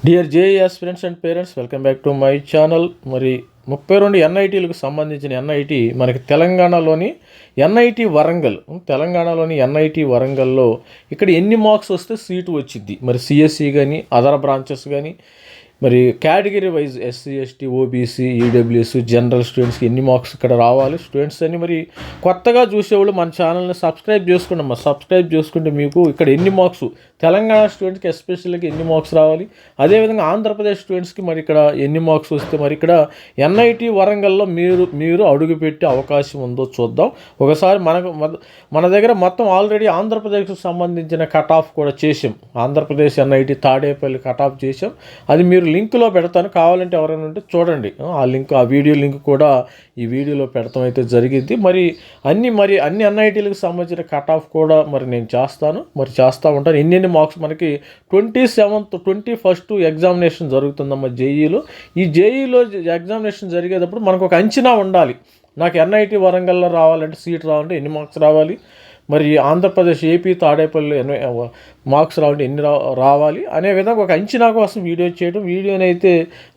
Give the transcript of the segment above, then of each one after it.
Dear JEE aspirants and parents, welcome back to my channel. మరి 32 ఎన్ఐటీలకు సంబంధించిన NIT మనకి తెలంగాణలోని ఎన్ఐటీ వరంగల్, తెలంగాణలోని ఎన్ఐటీ వరంగల్లో ఇక్కడ ఎన్ని మార్క్స్ వస్తే సీటు వచ్చింది. మరి సిఎస్సి కానీ అదర్ బ్రాంచెస్ కానీ మరి category wise SC ST OBC EWS general స్టూడెంట్స్కి ఎన్ని మార్క్స్ ఇక్కడ రావాలి. స్టూడెంట్స్ అని మరి కొత్తగా చూసేవాళ్ళు మన ఛానల్ని సబ్స్క్రైబ్ చేసుకోండి. సబ్స్క్రైబ్ చేసుకుంటే మీకు ఇక్కడ ఎన్ని మార్క్స్ తెలంగాణ స్టూడెంట్స్కి ఎస్పెషల్గా ఎన్ని మార్క్స్ రావాలి, అదేవిధంగా ఆంధ్రప్రదేశ్ స్టూడెంట్స్కి మరి ఇక్కడ ఎన్ని మార్క్స్ వస్తే మరి ఇక్కడ ఎన్ఐటీ వరంగల్లో మీరు అడుగుపెట్టే అవకాశం ఉందో చూద్దాం. ఒకసారి మన దగ్గర మొత్తం ఆల్రెడీ ఆంధ్రప్రదేశ్కి సంబంధించిన కట్ ఆఫ్ కూడా చేసాం. Andhra Pradesh NIT Tadepalli cut off చేసాం. అది మీరు లింక్లో పెడతాను, కావాలంటే ఎవరైనా ఉంటే చూడండి. ఆ వీడియో లింక్ కూడా ఈ వీడియోలో పెడతాం అయితే జరిగింది. మరి అన్ని ఎన్ఐటీలకు సంబంధించిన కట్ ఆఫ్ కూడా మరి నేను చేస్తూ ఉంటాను. ఎన్ని మార్క్స్ మనకి 27th 21st ఎగ్జామినేషన్ జరుగుతుందమ్మా జేఈలో. ఈ జేఈలో ఎగ్జామినేషన్ జరిగేటప్పుడు మనకు ఒక అంచనా ఉండాలి. నాకు ఎన్ఐటీ వరంగల్లో రావాలంటే సీట్ రావాలంటే ఎన్ని మార్క్స్ రావాలి, మరి ఆంధ్రప్రదేశ్ ఏపీ తాడేపల్లి మార్క్స్ రావాలంటే ఎన్ని రావాలి అనే విధంగా ఒక అంచనా కోసం వీడియో చేయడం. వీడియోని అయితే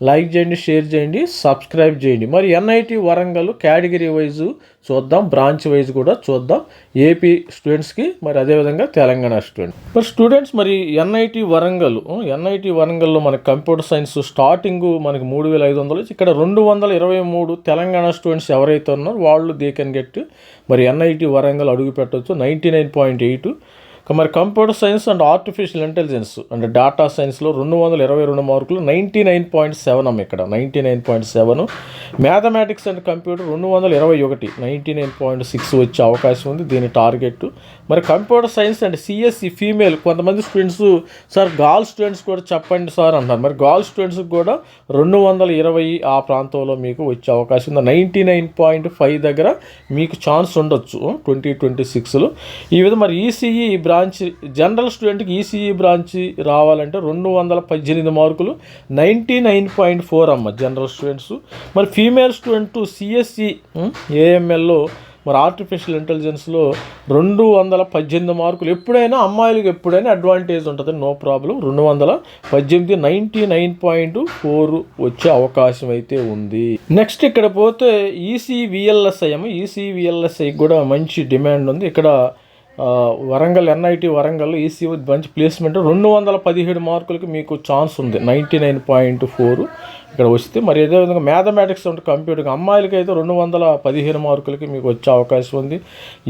లైక్ చేయండి, షేర్ చేయండి, సబ్స్క్రైబ్ చేయండి. మరి ఎన్ఐటీ వరంగల్ కేటగిరీ వైజ్ చూద్దాం, బ్రాంచ్ వైజ్ కూడా చూద్దాం. ఏపీ స్టూడెంట్స్కి మరి అదేవిధంగా తెలంగాణ స్టూడెంట్స్ మరి ఎన్ఐటీ వరంగల్లో మనకి కంప్యూటర్ సైన్స్ స్టార్టింగ్ మనకి 3500, ఇక్కడ 223 తెలంగాణ స్టూడెంట్స్ ఎవరైతే ఉన్నారో వాళ్ళు దే కెన్ గెట్ మరి ఎన్ఐటీ వరంగల్ అడుగు పెట్టవచ్చు 99.8. మరి computer science and artificial intelligence and data సైన్స్లో 222 మార్కులు 99.7 ఇక్కడ 99.7. మ్యాథమెటిక్స్ అండ్ కంప్యూటర్ 221 99.6 వచ్చే అవకాశం ఉంది, దీని టార్గెట్. మరి computer science and CSC female కొంతమంది స్టూడెంట్స్ సార్ గర్ల్ స్టూడెంట్స్ కూడా చెప్పండి సార్ అంటారు. మరి గర్ల్ స్టూడెంట్స్కి కూడా 220 ఆ ప్రాంతంలో మీకు వచ్చే అవకాశం ఉంది. 99.5 దగ్గర మీకు ఛాన్స్ ఉండొచ్చు 2026లో. ఈ విధంగా మరి ఈసీఈ బ్రాంచ్ జనరల్ స్టూడెంట్కి ఈసీఈ బ్రాంచ్ రావాలంటే 218 మార్కులు 99.4 అమ్మ జనరల్ స్టూడెంట్స్. మరి ఫీమేల్ స్టూడెంట్ సిఎస్సి ఏఎంఎల్లో మరి ఆర్టిఫిషియల్ ఇంటెలిజెన్స్లో 218 మార్కులు. ఎప్పుడైనా అమ్మాయిలకు ఎప్పుడైనా అడ్వాంటేజ్ ఉంటుంది, నో ప్రాబ్లం. 218 99.4 వచ్చే అవకాశం అయితే ఉంది. నెక్స్ట్ ఇక్కడ పోతే ఈసీవిఎల్ఎస్ఐ కూడా మంచి డిమాండ్ ఉంది. ఇక్కడ వరంగల్ ఎన్ఐటీ వరంగల్లో ఈసీ మంచి ప్లేస్మెంట్ 217 మార్కులకి మీకు ఛాన్స్ ఉంది 99.4 ఇక్కడ వస్తే. మరి అదేవిధంగా మ్యాథమెటిక్స్ అండ్ కంప్యూటర్ అమ్మాయిలకి అయితే 215 మార్కులకి మీకు వచ్చే అవకాశం ఉంది.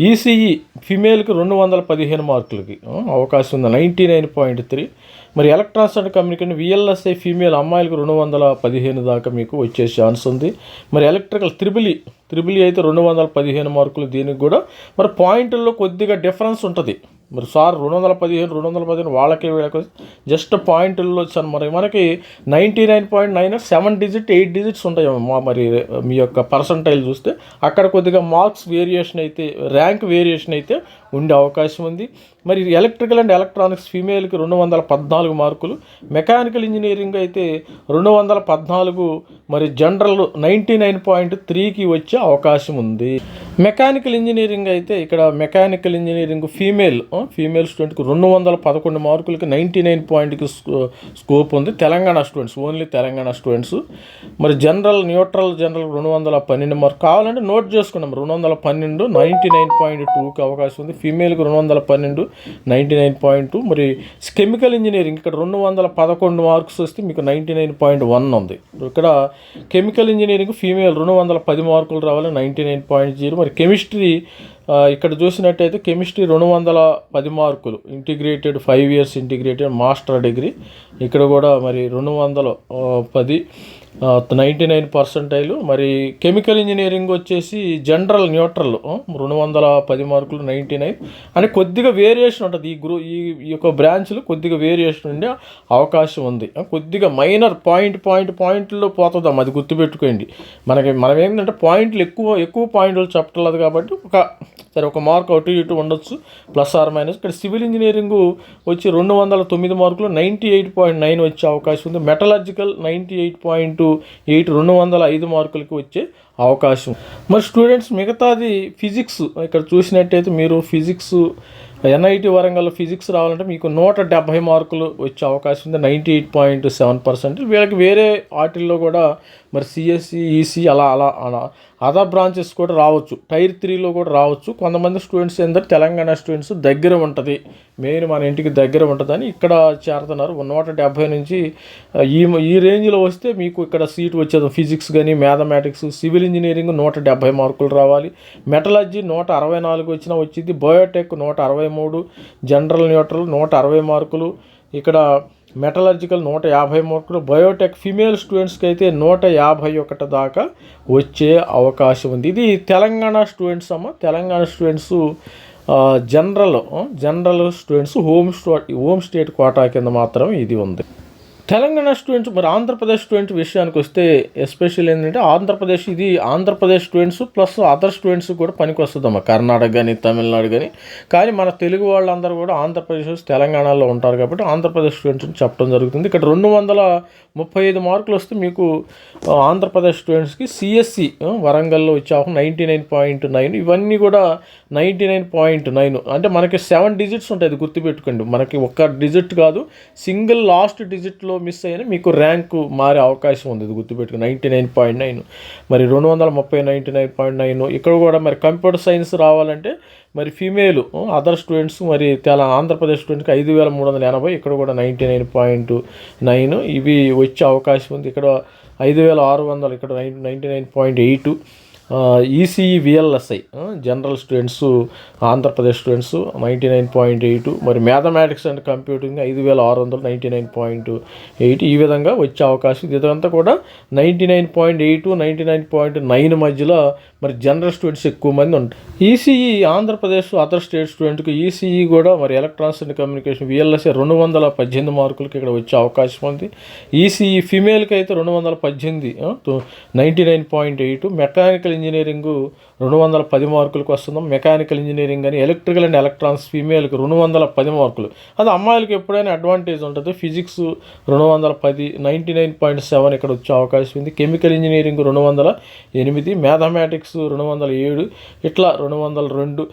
ఈసీఈ ఫిమేల్కి 215 మార్కులకి అవకాశం ఉంది 99.3. మరి electronics and communication VLSI female అమ్మాయిలకు 215 దాకా మీకు వచ్చే ఛాన్స్ ఉంది. మరి ఎలక్ట్రికల్ త్రిబుల్ అయితే 215 మార్కులు. దీనికి కూడా మరి పాయింట్ల్లో కొద్దిగా డిఫరెన్స్ ఉంటుంది. మరి సార్ 215 వాళ్ళకి వీళ్ళకి జస్ట్ పాయింట్లో వచ్చాను. మరి మనకి 99.9 7 digit 8 digits ఉంటాయి. మరి మీ యొక్క పర్సంటైల్ చూస్తే అక్కడ కొద్దిగా మార్క్స్ వేరియేషన్ అయితే ర్యాంక్ వేరియేషన్ అయితే ఉండే అవకాశం ఉంది. మరి ఎలక్ట్రికల్ అండ్ ఎలక్ట్రానిక్స్ ఫీమేల్కి 214 మార్కులు. మెకానికల్ ఇంజనీరింగ్ అయితే 214. మరి జనరల్ 99.3కి వచ్చే అవకాశం ఉంది. మెకానికల్ ఇంజనీరింగ్ అయితే ఇక్కడ మెకానికల్ ఇంజనీరింగ్ ఫీమేల్ స్టూడెంట్కి 211 మార్కులకి 99.కి స్కోప్ ఉంది. Telangana students, only Telangana students. మరి న్యూట్రల్ జనరల్ 212 మార్కులు. కావాలంటే నోట్ చేసుకున్నాం. 212 99.2కి అవకాశం ఉంది. ఫీమేల్కి 212 99.2. మరి కెమికల్ ఇంజనీరింగ్ ఇక్కడ 211 మార్క్స్ వస్తే మీకు 99.1 ఉంది. ఇక్కడ కెమికల్ ఇంజనీరింగ్ ఫీమేల్ 210 మార్కులు రావాలి 99.0. మరి కెమిస్ట్రీ ఇక్కడ చూసినట్టయితే కెమిస్ట్రీ 210 మార్కులు integrated 5 years integrated master degree. ఇక్కడ కూడా మరి 210 99%. మరి కెమికల్ ఇంజనీరింగ్ వచ్చేసి జనరల్ న్యూట్రల్ 210 మార్కులు 99 అని కొద్దిగా వేరియేషన్ ఉంటుంది. ఈ యొక్క బ్రాంచ్లో కొద్దిగా వేరియేషన్ ఉండే అవకాశం ఉంది. కొద్దిగా మైనర్ పాయింట్లో పోతుందాం, అది గుర్తుపెట్టుకోండి. మనం ఏంటంటే పాయింట్లు ఎక్కువ పాయింట్లు చెప్పట్లేదు కాబట్టి ఒక మార్క్ అటు ఇటు ఉండొచ్చు, ప్లస్ ఆర్ మైనస్. ఇక్కడ సివిల్ ఇంజనీరింగ్ వచ్చి 209 మార్కులు 98.9 వచ్చే అవకాశం ఉంది. మెటలర్జికల్ 98.8 205 మార్కులకి వచ్చే అవకాశం. మరి స్టూడెంట్స్ మిగతాది ఫిజిక్స్ ఇక్కడ చూసినట్టయితే మీరు ఫిజిక్స్ ఎన్ఐటి వరంగల్ ఫిజిక్స్ రావాలంటే మీకు 170 మార్కులు వచ్చే అవకాశం ఉంది, 98.7%. వీళ్ళకి వేరే వాటిల్లో కూడా మరి సిఎస్సి, ఈసీ అలా అలా అలా అదర్ బ్రాంచెస్ కూడా రావచ్చు, టైర్ 3లో కూడా రావచ్చు. కొంతమంది స్టూడెంట్స్ ఏంటంటే తెలంగాణ స్టూడెంట్స్ దగ్గర ఉంటుంది, మెయిన్ మన ఇంటికి దగ్గర ఉంటుందని ఇక్కడ చేరుతున్నారు. 170 నుంచి ఈ రేంజ్లో వస్తే మీకు ఇక్కడ సీట్ వచ్చేది. ఫిజిక్స్ కానీ, మ్యాథమెటిక్స్, సివిల్ ఇంజనీరింగ్ 170 మార్కులు రావాలి. మెటలర్జీ 164 వచ్చినా వచ్చింది. బయోటెక్ 163, జనరల్ న్యూట్రల్ 160 మార్కులు. ఇక్కడ మెటలర్జికల్ 150 మార్కులు. బయోటెక్ ఫీమేల్ స్టూడెంట్స్కి అయితే 151 దాకా వచ్చే అవకాశం ఉంది. ఇది Telangana students Telangana students general students home state quota కింద మాత్రం ఇది ఉంది. తెలంగాణ స్టూడెంట్స్ మరి ఆంధ్రప్రదేశ్ స్టూడెంట్ విషయానికి వస్తే ఎస్పెషల్ ఏంటంటే Andhra Pradesh students plus other students కూడా పనికి వస్తుందమ్మా, కర్ణాటక కానీ, తమిళనాడు కానీ మన తెలుగు వాళ్ళందరూ కూడా ఆంధ్రప్రదేశ్ తెలంగాణలో ఉంటారు కాబట్టి ఆంధ్రప్రదేశ్ స్టూడెంట్స్ చెప్పడం జరుగుతుంది. ఇక్కడ 235 మార్కులు వస్తే మీకు ఆంధ్రప్రదేశ్ స్టూడెంట్స్కి సిఎస్సి వరంగల్లో వచ్చే 99.9, ఇవన్నీ కూడా 99.9. అంటే మనకి 7 డిజిట్స్ ఉంటుంది, గుర్తుపెట్టుకోండి. మనకి ఒక్క డిజిట్ కాదు, సింగిల్ లాస్ట్ డిజిట్లో మిస్ అయినా మీకు ర్యాంకు మారే అవకాశం ఉంది, ఇది గుర్తుపెట్టుకుని. 99.9 మరి 230 99.9. ఇక్కడ కూడా మరి కంప్యూటర్ సైన్స్ రావాలంటే మరి ఫీమేల్ అదర్ స్టూడెంట్స్ మరి ఆంధ్రప్రదేశ్ స్టూడెంట్కి 5380, ఇక్కడ కూడా 99.9 ఇవి వచ్చే అవకాశం ఉంది. ఇక్కడ 5600, ఇక్కడ 99.8. ECE VLSI general students Andhra Pradesh students 99.8. మరి మ్యాథమెటిక్స్ అండ్ కంప్యూటింగ్ 5600, 99.8. ఈ విధంగా వచ్చే అవకాశం. ఇదంతా కూడా 99.8, 99.9 మధ్యలో మరి జనరల్ స్టూడెంట్స్ ఎక్కువ మంది ఉంటారు. ఈసీఈ ఆంధ్రప్రదేశ్ అదర్ స్టేట్ స్టూడెంట్కి ఈసీఈ కూడా మరి ఎలక్ట్రానిక్స్ అండ్ కమ్యూనికేషన్ విఎల్ఎస్ఐ 218 మార్కులకి ఇక్కడ వచ్చే అవకాశం ఉంది. ఈసీఈ ఫీమేల్కి అయితే 218, 99.8. మెకానికల్ ఇంజనీరింగ్ 210 మార్కులకు వస్తుందాం. మెకానికల్ ఇంజనీరింగ్ కానీ ఎలక్ట్రికల్ అండ్ ఎలక్ట్రానిక్స్ ఫీమేల్కి 210 మార్కులు. అది అమ్మాయిలకి ఎప్పుడైనా అడ్వాంటేజ్ ఉంటుంది. ఫిజిక్స్ 210, 99.7 ఇక్కడ వచ్చే అవకాశం ఉంది. కెమికల్ ఇంజనీరింగ్ 208, మ్యాథమెటిక్స్ 207, ఇట్లా 202.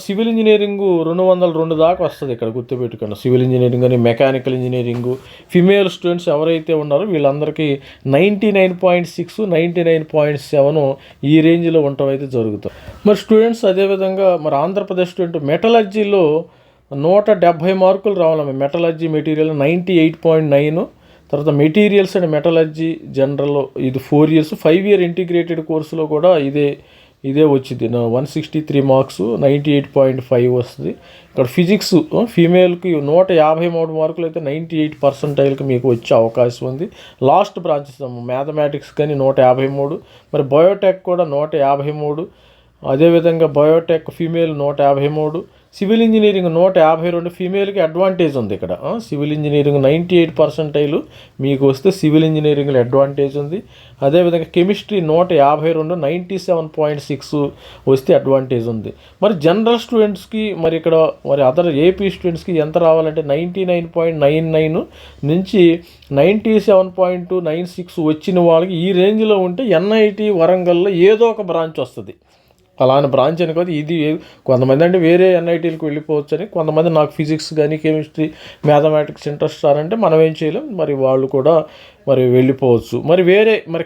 సివిల్ ఇంజనీరింగ్ 202 దాకా వస్తుంది ఇక్కడ, గుర్తుపెట్టుకోండి. సివిల్ ఇంజనీరింగ్ అని మెకానికల్ ఇంజనీరింగ్ ఫిమేల్ స్టూడెంట్స్ ఎవరైతే ఉన్నారో వీళ్ళందరికీ 99.6, 99.7 ఈ రేంజ్లో ఉండటం అయితే జరుగుతుంది. మరి స్టూడెంట్స్ అదేవిధంగా మరి ఆంధ్రప్రదేశ్ స్టూడెంట్ మెటలర్జీలో 170 మార్కులు రావాలి. Metallurgy material 98.9. తర్వాత మెటీరియల్స్ అండ్ మెటలర్జీ జనరల్ ఇది 4 years, 5 year ఇంటిగ్రేటెడ్ కోర్సులో కూడా ఇదే వచ్చింది. 163 మార్క్స్, 98.5 వస్తుంది. ఇక్కడ ఫిజిక్స్ ఫీమేల్కి 153 మార్కులు అయితే 98% మీకు వచ్చే అవకాశం ఉంది. లాస్ట్ బ్రాంచెస్ మ్యాథమెటిక్స్ కానీ 153, మరి బయోటెక్ కూడా 153. అదేవిధంగా బయోటెక్ ఫీమేల్ 153, సివిల్ ఇంజనీరింగ్ 152. ఫీమేల్కి అడ్వాంటేజ్ ఉంది ఇక్కడ. సివిల్ ఇంజనీరింగ్ 98% మీకు వస్తే సివిల్ ఇంజనీరింగ్లో అడ్వాంటేజ్ ఉంది. అదేవిధంగా కెమిస్ట్రీ 152, 97.6 వస్తే అడ్వాంటేజ్ ఉంది. మరి జనరల్ స్టూడెంట్స్కి మరి ఇక్కడ మరి అదర్ ఏపీ స్టూడెంట్స్కి ఎంత రావాలంటే 99.99 నుంచి 97.96 వచ్చిన వాళ్ళకి ఈ రేంజ్లో ఉంటే ఎన్ఐటి వరంగల్లో ఏదో ఒక బ్రాంచ్ వస్తుంది. అలానే బ్రాంచ్ అని కాదు, ఇది కొంతమంది అంటే వేరే ఎన్ఐటీలకు వెళ్ళిపోవచ్చు అని, కొంతమంది నాకు ఫిజిక్స్ కానీ కెమిస్ట్రీ మ్యాథమెటిక్స్ ఇంట్రెస్ట్ అంటే మనం ఏం చేయలేం, మరి వాళ్ళు కూడా మరి వెళ్ళిపోవచ్చు. మరి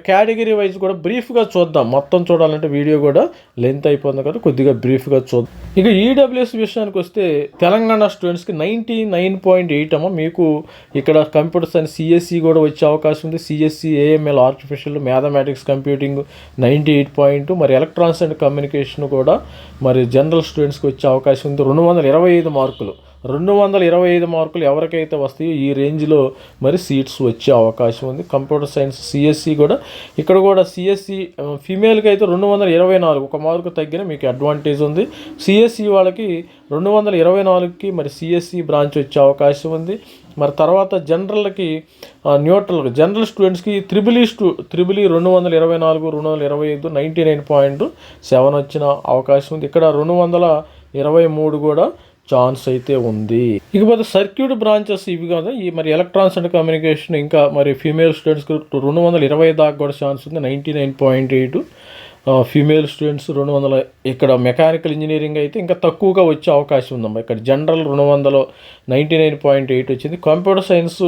కేటగిరీ వైజ్ కూడా బ్రీఫ్గా చూద్దాం. మొత్తం చూడాలంటే వీడియో కూడా లెంత్ అయిపోతుంది కదా, కొద్దిగా బ్రీఫ్గా చూద్దాం. ఇక ఈడబ్ల్యూఎస్ విషయానికి వస్తే తెలంగాణ స్టూడెంట్స్కి 99.8 మీకు ఇక్కడ కంప్యూటర్ సైన్స్ సిఎస్సి కూడా వచ్చే అవకాశం ఉంది. CSC, AML, artificial, mathematics, computing 98. మరి ఎలక్ట్రానిక్స్ అండ్ కమ్యూనికేషన్ కూడా మరి జనరల్ స్టూడెంట్స్కి వచ్చే అవకాశం ఉంది. 225 మార్కులు. 225 మార్కులు ఎవరికైతే వస్తాయో ఈ రేంజ్లో మరి సీట్స్ వచ్చే అవకాశం ఉంది. కంప్యూటర్ సైన్స్ సిఎస్సి కూడా ఇక్కడ కూడా సిఎస్సి ఫీమేల్కి అయితే 224, 1 మార్కు తగ్గిన మీకు అడ్వాంటేజ్ ఉంది. సిఎస్సి వాళ్ళకి 224కి మరి సిఎస్సి బ్రాంచ్ వచ్చే అవకాశం ఉంది. మరి తర్వాత జనరల్కి జనరల్ స్టూడెంట్స్కి త్రిబుల్ ఈ 224, 225, 99.7 వచ్చిన అవకాశం ఉంది. ఇక్కడ 223 కూడా ఛాన్స్ అయితే ఉంది. ఇకపోతే సర్క్యూట్ బ్రాంచెస్ ఇవి కదా, ఈ మరి ఎలక్ట్రానిక్స్ అండ్ కమ్యూనికేషన్ ఇంకా మరి ఫీమేల్ స్టూడెంట్స్కి 220 దాకా కూడా ఛాన్స్ ఉంది. 99.8. Female students 200. ఇక్కడ మెకానికల్ ఇంజనీరింగ్ అయితే ఇంకా తక్కువగా వచ్చే అవకాశం ఉందమ్మా. ఇక్కడ జనరల్ 200 99.8 వచ్చింది. కంప్యూటర్ సైన్స్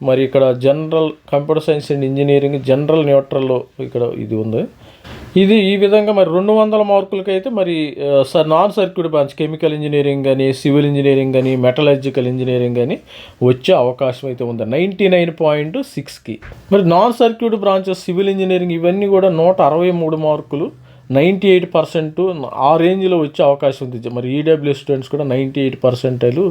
మరి ఇక్కడ general computer science and engineering general న్యూట్రల్లో ఇక్కడ ఇది ఉంది. ఇది ఈ విధంగా మరి 200 మార్కులకి అయితే మరి non circuit branch chemical engineering కానీ, సివిల్ ఇంజనీరింగ్ కానీ, మెటలర్జికల్ ఇంజనీరింగ్ కానీ వచ్చే అవకాశం అయితే ఉంది 99.6కి. మరి non circuit branches civil engineering ఇవన్నీ కూడా 163 మార్కులు 98% ఆ రేంజ్లో వచ్చే అవకాశం ఉంది. మరి ఈడబ్ల్యూ స్టూడెంట్స్ కూడా 98%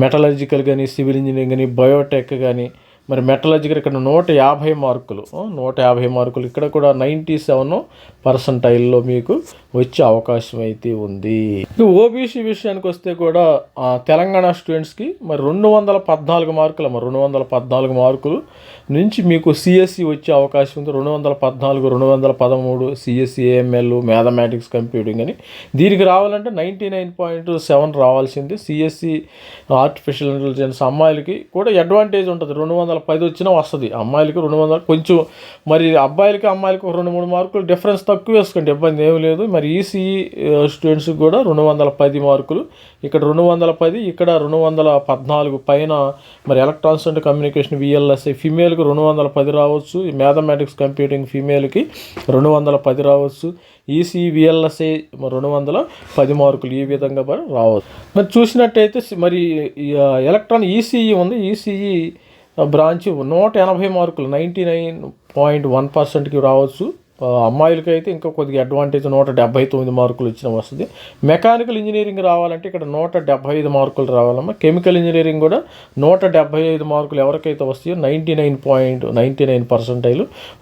మెటలర్జికల్ కానీ, సివిల్ ఇంజనీరింగ్ కానీ, బయోటెక్ కానీ, మరి మెటలర్జికల్ ఇక్కడ 150 మార్కులు 150 మార్కులు ఇక్కడ కూడా 97% మీకు వచ్చే అవకాశం అయితే ఉంది. ఓబీసీ విషయానికి వస్తే కూడా తెలంగాణ స్టూడెంట్స్కి మరి 214 మార్కులు 214 మార్కులు నుంచి మీకు సిఎస్సి వచ్చే అవకాశం ఉంది. 214 213 సిఎస్సి ఏఎంఎల్ మ్యాథమెటిక్స్ కంప్యూటింగ్ అని దీనికి రావాలంటే 99.7 రావాల్సింది. సిఎస్సి ఆర్టిఫిషియల్ ఇంటెలిజెన్స్ అమ్మాయిలకి కూడా అడ్వాంటేజ్ ఉంటుంది. 210 వచ్చినా వస్తుంది అమ్మాయిలకి 200 కొంచెం. మరి అబ్బాయిలకి అమ్మాయిలకి 2-3 మార్కులు డిఫరెన్స్ తక్కువ వేసుకోండి, ఇబ్బంది ఏమి లేదు. మరి ఈసీఈ స్టూడెంట్స్కి కూడా 210 మార్కులు ఇక్కడ 210 ఇక్కడ 214 పైన. మరి ఎలక్ట్రానిక్స్ అండ్ కమ్యూనికేషన్ విఎల్ఎస్ఐ ఫీమేల్కి 210 రావచ్చు. మ్యాథమెటిక్స్ కంప్యూటింగ్ ఫీమేల్కి 210 రావచ్చు. ఈసీఈ విఎల్ఎస్ఐ 210 మార్కులు ఈ విధంగా మరి రావచ్చు. మరి చూసినట్టయితే మరి ఈసీఈ ఉంది. ఈసీఈ బ్రాంచ్ 180 మార్కులు 99.1%కి రావచ్చు. అమ్మాయిలకి అయితే ఇంకా కొద్దిగా అడ్వాంటేజ్ 179 మార్కులు వచ్చిన వస్తుంది. మెకానికల్ ఇంజనీరింగ్ రావాలంటే ఇక్కడ 175 మార్కులు రావాలమ్మా. కెమికల్ ఇంజనీరింగ్ కూడా 175 మార్కులు ఎవరికైతే వస్తాయో 99.99%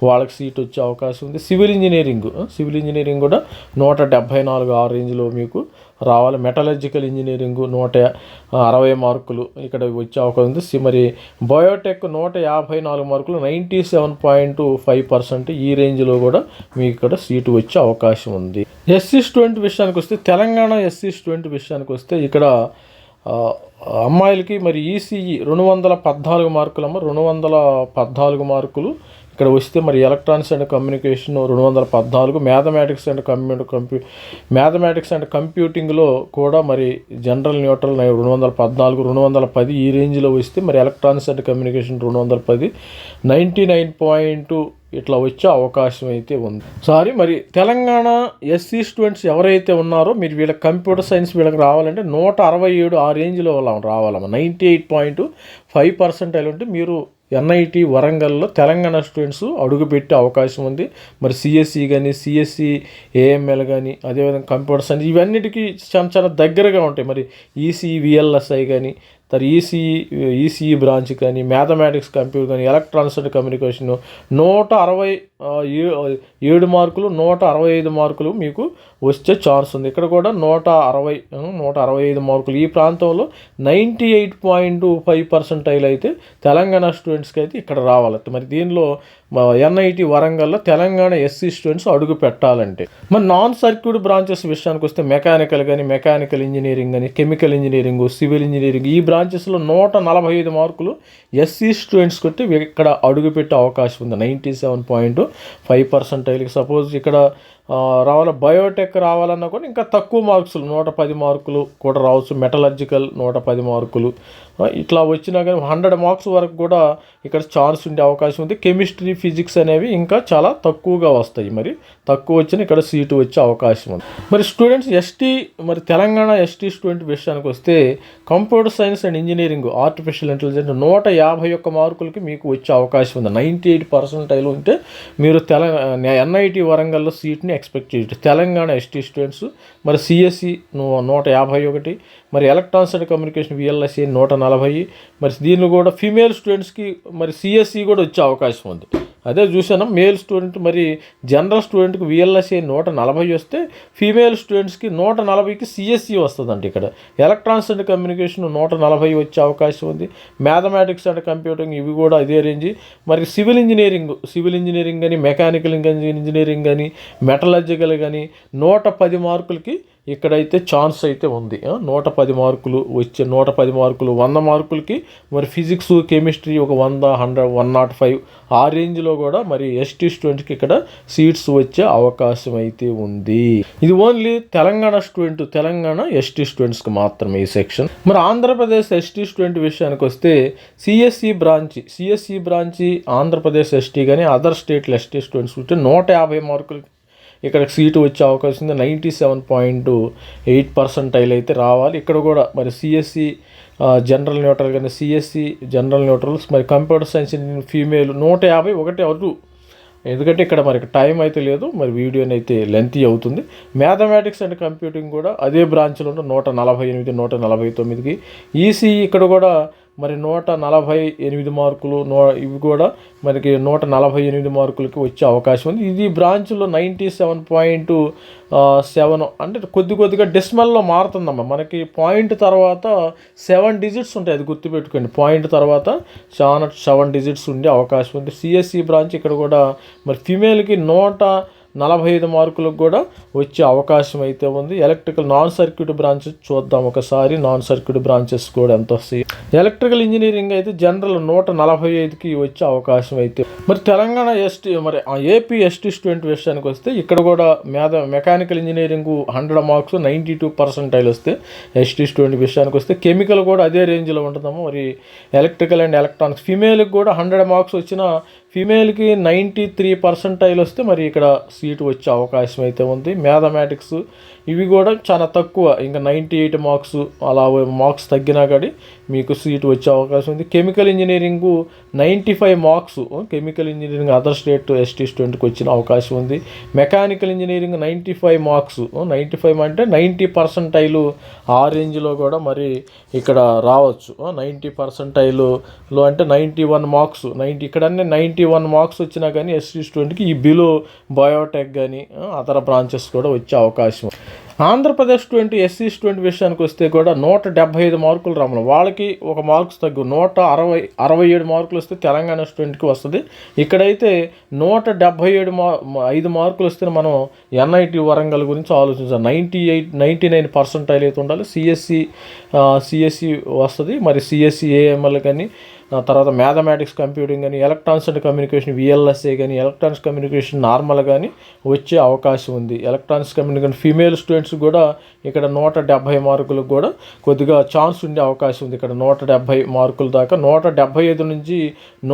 వాళ్ళకి సీట్ వచ్చే అవకాశం ఉంది. సివిల్ ఇంజనీరింగ్ కూడా 174 ఆ రేంజ్లో మీకు రావాలి. మెటలర్జికల్ ఇంజనీరింగ్ 160 మార్కులు ఇక్కడ వచ్చే అవకాశం ఉంది. మరి బయోటెక్ 154 మార్కులు 97.5% ఈ రేంజ్లో కూడా మీకు ఇక్కడ సీటు వచ్చే అవకాశం ఉంది. ఎస్సీ స్టూడెంట్ విషయానికి వస్తే తెలంగాణ ఎస్సీ స్టూడెంట్ విషయానికి వస్తే ఇక్కడ అమ్మాయిలకి మరి ఈసీఈ 214 మార్కులమ్మ 214 మార్కులు ఇక్కడ వస్తే మరి electronics and communication 214, mathematics and కంప్యూటింగ్లో కూడా మరి జనరల్ న్యూట్రల్ 214 210 ఈ రేంజ్లో వస్తే మరి ఎలక్ట్రానిక్స్ అండ్ కమ్యూనికేషన్ 210 99 ఇట్లా వచ్చే అవకాశం అయితే ఉంది. మరి తెలంగాణ ఎస్సీ స్టూడెంట్స్ ఎవరైతే ఉన్నారో మీరు వీళ్ళకి కంప్యూటర్ సైన్స్ వీళ్ళకి రావాలంటే 167 ఆ రేంజ్లో రావాలమ్మ. 98.5% ఉంటే మీరు ఎన్ఐటి వరంగల్లో తెలంగాణ స్టూడెంట్స్ అడుగుపెట్టే అవకాశం ఉంది. మరి సిఎస్సి కానీ, సిఎస్సి ఏఎంఎల్ కానీ, అదేవిధంగా కంప్యూటర్ సైన్స్ ఇవన్నిటికీ చాలా దగ్గరగా ఉంటాయి. మరి ఈసీఈ విఎల్ఎస్ఐ కానీ, ఈసీఈ బ్రాంచ్ కానీ, మ్యాథమెటిక్స్ కంప్యూటర్ కానీ, ఎలక్ట్రానిక్స్ అండ్ కమ్యూనికేషన్ 167 మార్కులు 165 మార్కులు మీకు వచ్చే ఛాన్స్ ఉంది. ఇక్కడ కూడా 165 మార్కులు ఈ ప్రాంతంలో 98.5% అయితే తెలంగాణ స్టూడెంట్స్కి అయితే ఇక్కడ రావాలి. మరి దీనిలో ఎన్ఐటి వరంగల్లో తెలంగాణ ఎస్సీ స్టూడెంట్స్ అడుగు పెట్టాలంటే మరి నాన్ సర్క్యూట్ బ్రాంచెస్ విషయానికి వస్తే మెకానికల్ ఇంజనీరింగ్ కానీ, కెమికల్ ఇంజనీరింగ్, సివిల్ ఇంజనీరింగ్ ఈ బ్రాంచెస్లో 145 మార్కులు ఎస్సీ స్టూడెంట్స్ కొట్టి ఇక్కడ అడుగుపెట్టే అవకాశం ఉంది. 97.5%. సపోజ్ ఇక్కడ రావాలి బయోటెక్ రావాలన్నా కూడా ఇంకా తక్కువ మార్క్స్లు 110 మార్కులు కూడా రావచ్చు. మెటలర్జికల్ 110 మార్కులు ఇట్లా వచ్చినా కానీ 100 మార్క్స్ వరకు కూడా ఇక్కడ ఛాన్స్ ఉండే అవకాశం ఉంది. కెమిస్ట్రీ, ఫిజిక్స్ అనేవి ఇంకా చాలా తక్కువగా వస్తాయి. మరి తక్కువ వచ్చిన ఇక్కడ సీటు వచ్చే అవకాశం ఉంది. మరి స్టూడెంట్స్ మరి తెలంగాణ ఎస్టీ స్టూడెంట్ విషయానికి వస్తే computer science and engineering artificial intelligence 151 మార్కులకి మీకు వచ్చే అవకాశం ఉంది. 98% ఉంటే మీరు ఎన్ఐటి వరంగల్లో సీట్ని ఎక్స్పెక్ట్ చేయొచ్చు. తెలంగాణ ఎస్టీ స్టూడెంట్స్ మరి సిఎస్సి 151, మరి ఎలక్ట్రానిక్స్ అండ్ కమ్యూనికేషన్ విఎల్ఎస్ఏ 140, మరి దీనిలో కూడా ఫీమేల్ స్టూడెంట్స్కి మరి సిఎస్సి కూడా వచ్చే అవకాశం ఉంది. అదే చూసాను మేల్ స్టూడెంట్ మరి జనరల్ స్టూడెంట్కి విఎల్ఎస్ఏ 140 వస్తే ఫీమేల్ స్టూడెంట్స్కి 140కి సిఎస్సి వస్తుందండి. ఇక్కడ ఎలక్ట్రానిక్స్ అండ్ కమ్యూనికేషన్ 140 వచ్చే అవకాశం ఉంది. మ్యాథమెటిక్స్ అండ్ కంప్యూటింగ్ ఇవి కూడా అదే రేంజ్. మరి సివిల్ ఇంజనీరింగ్ కానీ, మెకానికల్ ఇంజనీరింగ్ కానీ, మెటలర్జికల్ కానీ 110 మార్కులకి ఇక్కడైతే ఛాన్స్ అయితే ఉంది. 110 మార్కులు వచ్చే 110 మార్కులు 100 మార్కులకి మరి ఫిజిక్స్ కెమిస్ట్రీ ఒక 100 100 105 ఆ రేంజ్లో కూడా మరి ఎస్టీ స్టూడెంట్కి ఇక్కడ సీట్స్ వచ్చే అవకాశం అయితే ఉంది. ఇది ఓన్లీ తెలంగాణ ఎస్టీ స్టూడెంట్స్కి మాత్రమే ఈ సెక్షన్. మరి ఆంధ్రప్రదేశ్ ఎస్టీ స్టూడెంట్ విషయానికి వస్తే సిఎస్సి బ్రాంచి ఆంధ్రప్రదేశ్ ఎస్టీ కానీ అదర్ స్టేట్ల ఎస్టీ స్టూడెంట్స్ ఉంటే 150 మార్కులు ఇక్కడ సీటు వచ్చే అవకాశం ఉంది. 97.8% అయితే రావాలి. ఇక్కడ కూడా మరి సిఎస్సి జనరల్ న్యూట్రల్ కానీ సిఎస్సి జనరల్ న్యూట్రల్స్ మరి కంప్యూటర్ సైన్స్ ఫీమేల్ 150 ఒకటి అవుతూ, ఎందుకంటే ఇక్కడ మనకి టైం అయితే లేదు, మరి వీడియోని అయితే లెంతీ అవుతుంది. మ్యాథమెటిక్స్ అండ్ కంప్యూటింగ్ కూడా అదే బ్రాంచ్లో ఉన్న 148 149కి. ఈసీఈ ఇక్కడ కూడా మరి 148 మార్కులు ఇవి కూడా మనకి 148 మార్కులకి వచ్చే అవకాశం ఉంది. ఇది బ్రాంచ్లో 97.7 అంటే కొద్దిగా డెసిమల్లో మారుతుందమ్మా. మనకి పాయింట్ తర్వాత 7 డిజిట్స్ ఉంటాయి, అది గుర్తుపెట్టుకోండి. పాయింట్ తర్వాత 7 డిజిట్స్ ఉండే అవకాశం ఉంది. సిఎస్సి బ్రాంచ్ ఇక్కడ కూడా మరి ఫిమేల్కి 145 మార్కులకు కూడా వచ్చే అవకాశం అయితే ఉంది. ఎలక్ట్రికల్ నాన్ సర్క్యూట్ బ్రాంచెస్ చూద్దాం ఒకసారి. నాన్ సర్క్యూట్ బ్రాంచెస్ కూడా ఎంత వస్తాయి. ఎలక్ట్రికల్ ఇంజనీరింగ్ అయితే జనరల్ 145కి వచ్చే అవకాశం అయితే. మరి తెలంగాణ ఎస్టీ మరి ఏపీ ఎస్టీ స్టూడెంట్ విషయానికి వస్తే ఇక్కడ కూడా మెకానికల్ ఇంజనీరింగ్ 100 మార్క్స్ 92% వస్తే ఎస్టీ స్టూడెంట్ విషయానికి వస్తే కెమికల్ కూడా అదే రేంజ్లో ఉంటుందమ్మా. మరి ఎలక్ట్రికల్ అండ్ ఎలక్ట్రానిక్స్ ఫీమేల్కి కూడా 100 మార్క్స్ వచ్చిన ఫీమేల్కి 93% వస్తే మరి ఇక్కడ సీటు వచ్చే అవకాశం అయితే ఉంది. మ్యాథమెటిక్స్ ఇవి కూడా చాలా తక్కువ, ఇంకా 98 మార్క్స్ అలా మార్క్స్ తగ్గినా కానీ మీకు సీటు వచ్చే అవకాశం ఉంది. Chemical engineering 95 marks chemical engineering other state ST స్టూడెంట్కి వచ్చిన అవకాశం ఉంది. మెకానికల్ ఇంజనీరింగ్ 95 మార్క్స్ 95 అంటే 90% ఆ రేంజ్లో కూడా మరి ఇక్కడ రావచ్చు. 90% అంటే 91 మార్క్స్ 90 ఇక్కడ 91 మార్క్స్ వచ్చినా కానీ ఎస్టీ స్టూడెంట్కి ఈ బిలో బయోటెక్ కానీ అదర్ బ్రాంచెస్ కూడా వచ్చే అవకాశం. ఆంధ్రప్రదేశ్ స్టూడెంట్ ఎస్సీ స్టూడెంట్ విషయానికి వస్తే కూడా 175 మార్కులు రావాలి. వాళ్ళకి ఒక మార్క్స్ తగ్గు 167 మార్కులు వస్తే తెలంగాణ స్టూడెంట్కి వస్తుంది. ఇక్కడైతే 175 మార్కులు వస్తే మనం ఎన్ఐటి వరంగల్ గురించి ఆలోచించాలి. 99% అయితే ఉండాలి. సిఎస్సి వస్తుంది. మరి సిఎస్సి ఏఎంఎల్ కానీ తర్వాత మ్యాథమెటిక్స్ కంప్యూటింగ్ కానీ ఎలక్ట్రానిక్స్ అండ్ కమ్యూనికేషన్ విఎల్ఎస్ఏ కానీ ఎలక్ట్రానిక్స్ కమ్యూనికేషన్ నార్మల్ కానీ వచ్చే అవకాశం ఉంది. ఎలక్ట్రానిక్స్ కమ్యూనికేషన్ ఫీమేల్ స్టూడెంట్స్ కూడా ఇక్కడ 170 మార్కులకు కూడా కొద్దిగా ఛాన్స్ ఉండే అవకాశం ఉంది. ఇక్కడ 170 మార్కుల దాకా 175 నుంచి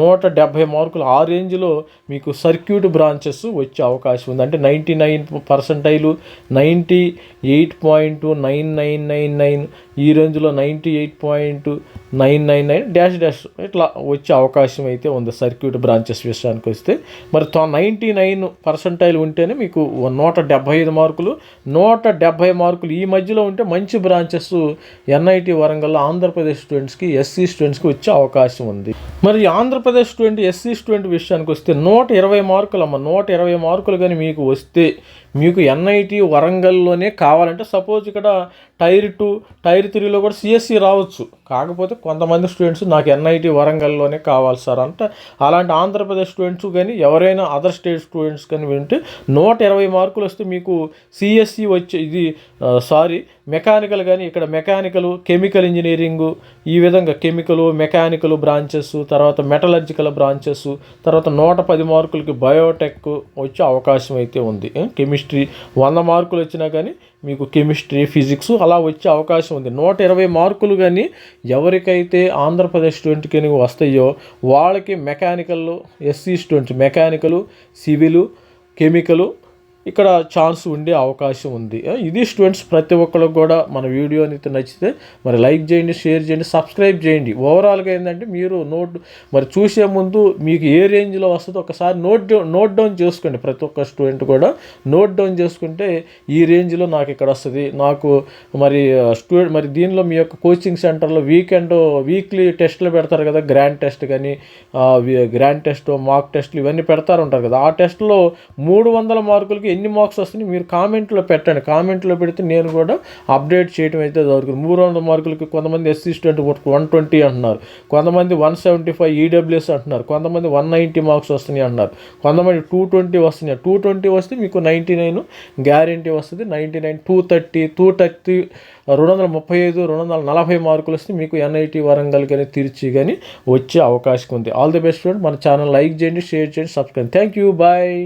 170 మార్కులు ఆ రేంజ్లో మీకు సర్క్యూట్ బ్రాంచెస్ వచ్చే అవకాశం ఉంది. అంటే 99% 98.9999 ఈ రేంజ్లో 98.999 ఇట్లా వచ్చే అవకాశం అయితే ఉంది సర్క్యూట్ బ్రాంచెస్ విషయానికి వస్తే. మరి 99% ఉంటేనే మీకు 175 మార్కులు 170 మార్కులు ఈ మధ్యలో ఉంటే మంచి బ్రాంచెస్ ఎన్ఐటి వరంగల్ ఆంధ్రప్రదేశ్ స్టూడెంట్స్కి ఎస్సీ స్టూడెంట్స్కి వచ్చే అవకాశం ఉంది. మరి ఆంధ్రప్రదేశ్ స్టూడెంట్ ఎస్సీ స్టూడెంట్ విషయానికి వస్తే 120 మార్కులు అమ్మ 120 మార్కులు కానీ మీకు వస్తే మీకు ఎన్ఐటి వరంగల్లోనే కావాలంటే సపోజ్ ఇక్కడ టైర్ 2 టైర్ 3లో కూడా సిఎస్సి రావచ్చు. కాకపోతే కొంతమంది స్టూడెంట్స్ నాకు ఎన్ఐటి వరంగల్లోనే కావాలి సార్ అంటే అలాంటి ఆంధ్రప్రదేశ్ స్టూడెంట్స్ కానీ ఎవరైనా అదర్ స్టేట్ స్టూడెంట్స్ కానీ వింటే 120 మార్కులు వస్తే మీకు సిఎస్సి వచ్చే మెకానికల్ కానీ ఇక్కడ మెకానికల్ కెమికల్ ఇంజనీరింగు ఈ విధంగా కెమికల్ మెకానికల్ బ్రాంచెస్ తర్వాత మెటలర్జికల్ బ్రాంచెస్ తర్వాత 110 మార్కులకి బయోటెక్ వచ్చే అవకాశం అయితే ఉంది. కెమిస్ట్రీ 100 మార్కులు వచ్చినా కానీ మీకు కెమిస్ట్రీ ఫిజిక్స్ అలా వచ్చే అవకాశం ఉంది. 120 మార్కులు కానీ ఎవరికైతే ఆంధ్రప్రదేశ్ స్టూడెంట్కి వస్తాయో వాళ్ళకి mechanical SC students mechanical civil chemical ఇక్కడ ఛాన్స్ ఉండే అవకాశం ఉంది. ఇది స్టూడెంట్స్ ప్రతి ఒక్కరికి కూడా మన వీడియోని నచ్చితే మరి లైక్ చేయండి, షేర్ చేయండి, సబ్స్క్రైబ్ చేయండి. ఓవరాల్గా ఏంటంటే మీరు మరి చూసే ముందు మీకు ఏ రేంజ్లో వస్తుందో ఒకసారి నోట్ డౌన్ చేసుకోండి. ప్రతి ఒక్క స్టూడెంట్ కూడా నోట్ డౌన్ చేసుకుంటే ఈ రేంజ్లో నాకు ఇక్కడ వస్తుంది నాకు మరి మరి దీనిలో మీ యొక్క కోచింగ్ సెంటర్లో వీక్లీ టెస్టులు పెడతారు కదా, గ్రాండ్ టెస్ట్ కానీ గ్రాండ్ టెస్ట్ మాక్ టెస్ట్లు ఇవన్నీ పెడతారు ఉంటారు కదా. ఆ టెస్ట్లో 300 మార్కులకి ఎన్ని మార్క్స్ వస్తున్నాయి మీరు కామెంట్లో పెట్టండి. కామెంట్లో పెడితే నేను కూడా అప్డేట్ చేయడం అయితే జరుగుతుంది. 300 మార్కులకి కొంతమంది ఎస్సీ స్టూడెంట్ 120 అంటున్నారు, కొంతమంది 175 ఈడబ్ల్యూఎస్ అంటున్నారు, కొంతమంది 190 మార్క్స్ వస్తున్నాయి అంటున్నారు, కొంతమంది 220 వస్తున్నాయి. 220 వస్తే మీకు 99 గ్యారెంటీ వస్తుంది. 99, 230, 235, 240 మార్కులు వస్తే మీకు ఎన్ఐటి వరంగల్ కానీ తిరుచి కానీ వచ్చే అవకాశం ఉంది. All the best friend. మన ఛానల్ లైక్ చేయండి, షేర్ చేయండి, సబ్స్క్రైబ్. Thank you, bye.